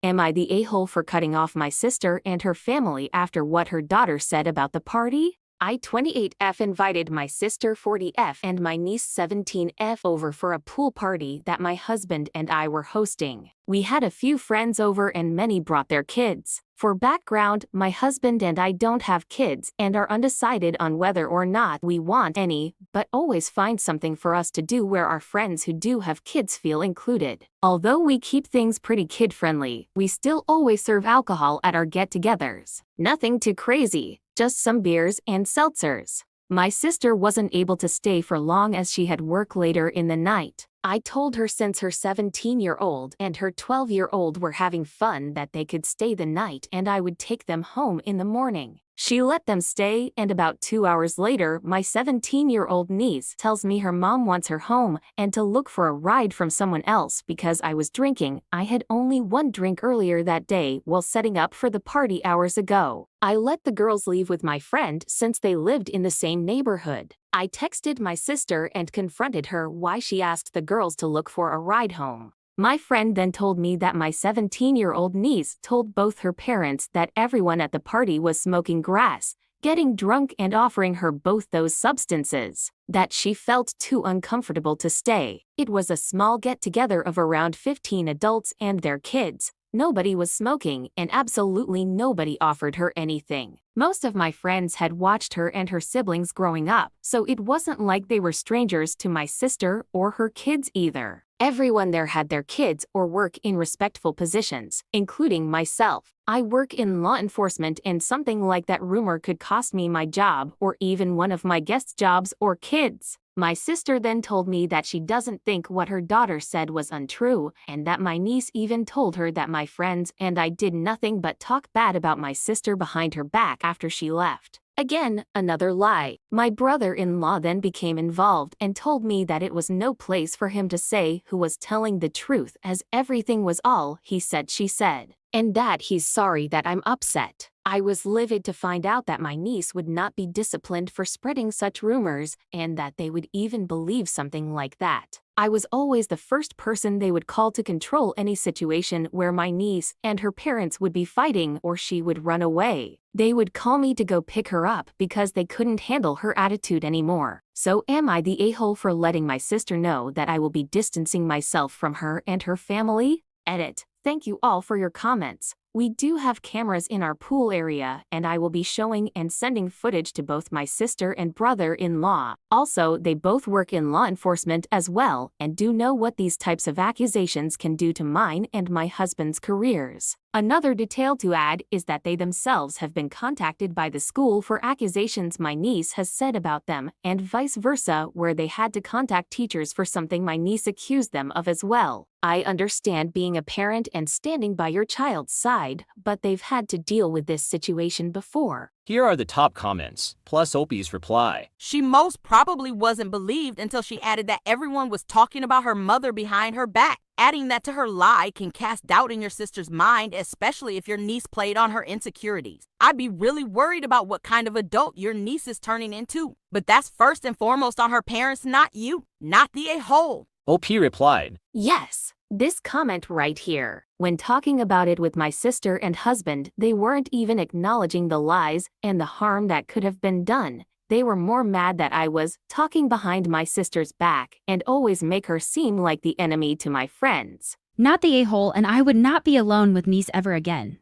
Am I the a-hole for cutting off my sister and her family after what her daughter said about the party? I 28F invited my sister 40F and my niece 17F over for a pool party that my husband and I were hosting. We had a few friends over and many brought their kids. For background, my husband and I don't have kids and are undecided on whether or not we want any, but always find something for us to do where our friends who do have kids feel included. Although we keep things pretty kid-friendly, we still always serve alcohol at our get-togethers. Nothing too crazy, just some beers and seltzers. My sister wasn't able to stay for long as she had work later in the night. I told her since her 17-year-old and her 12-year-old were having fun that they could stay the night and I would take them home in the morning. She let them stay, and about 2 hours later, my 17-year-old niece tells me her mom wants her home and to look for a ride from someone else because I was drinking. I had only one drink earlier that day while setting up for the party hours ago. I let the girls leave with my friend since they lived in the same neighborhood. I texted my sister and confronted her why she asked the girls to look for a ride home. My friend then told me that my 17-year-old niece told both her parents that everyone at the party was smoking grass, getting drunk and offering her both those substances, that she felt too uncomfortable to stay. It was a small get-together of around 15 adults and their kids. Nobody was smoking and absolutely nobody offered her anything. Most of my friends had watched her and her siblings growing up, so it wasn't like they were strangers to my sister or her kids either. Everyone there had their kids or work in respectful positions, including myself. I work in law enforcement and something like that rumor could cost me my job or even one of my guests' jobs or kids. My sister then told me that she doesn't think what her daughter said was untrue and that my niece even told her that my friends and I did nothing but talk bad about my sister behind her back after she left. Again, another lie. My brother-in-law then became involved and told me that it was no place for him to say who was telling the truth as everything was all he said she said. And that he's sorry that I'm upset. I was livid to find out that my niece would not be disciplined for spreading such rumors and that they would even believe something like that. I was always the first person they would call to control any situation where my niece and her parents would be fighting or she would run away. They would call me to go pick her up because they couldn't handle her attitude anymore. So am I the a-hole for letting my sister know that I will be distancing myself from her and her family? Edit. Thank you all for your comments. We do have cameras in our pool area and I will be showing and sending footage to both my sister and brother-in-law. Also, they both work in law enforcement as well and do know what these types of accusations can do to mine and my husband's careers. Another detail to add is that they themselves have been contacted by the school for accusations my niece has said about them and vice versa, where they had to contact teachers for something my niece accused them of as well. I understand being a parent and standing by your child's side, but they've had to deal with this situation before. Here are the top comments, plus Opie's reply. She most probably wasn't believed until she added that everyone was talking about her mother behind her back. Adding that to her lie can cast doubt in your sister's mind, especially if your niece played on her insecurities. I'd be really worried about what kind of adult your niece is turning into. But that's first and foremost on her parents, not you, not the a-hole. OP replied, Yes, this comment right here. When talking about it with my sister and husband, they weren't even acknowledging the lies and the harm that could have been done. They were more mad that I was talking behind my sister's back and always make her seem like the enemy to my friends. Not the a-hole, and I would not be alone with niece ever again.